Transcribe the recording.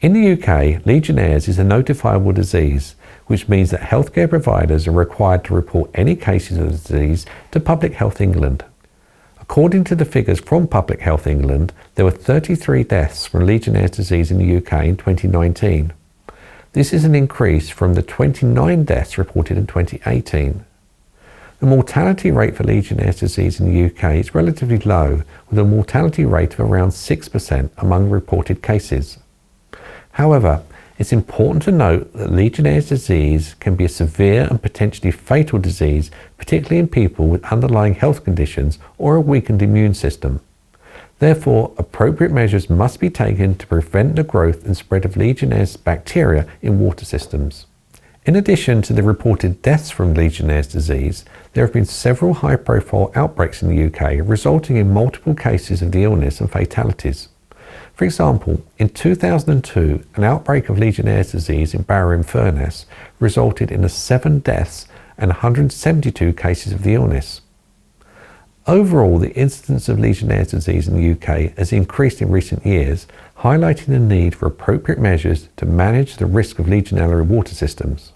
In the UK, Legionnaires is a notifiable disease, which means that healthcare providers are required to report any cases of the disease to Public Health England. According to the figures from Public Health England, there were 33 deaths from Legionnaires disease in the UK in 2019. This is an increase from the 29 deaths reported in 2018. The mortality rate for Legionnaires disease in the UK is relatively low, with a mortality rate of around 6% among reported cases. However, it's important to note that Legionnaires disease can be a severe and potentially fatal disease, particularly in people with underlying health conditions or a weakened immune system. Therefore, appropriate measures must be taken to prevent the growth and spread of Legionnaires bacteria in water systems. In addition to the reported deaths from Legionnaires disease, there have been several high-profile outbreaks in the UK, resulting in multiple cases of the illness and fatalities. For example, in 2002, an outbreak of Legionnaires disease in Barrow-in-Furness resulted in 7 deaths and 172 cases of the illness. Overall, the incidence of Legionnaires disease in the UK has increased in recent years, highlighting the need for appropriate measures to manage the risk of Legionella in water systems.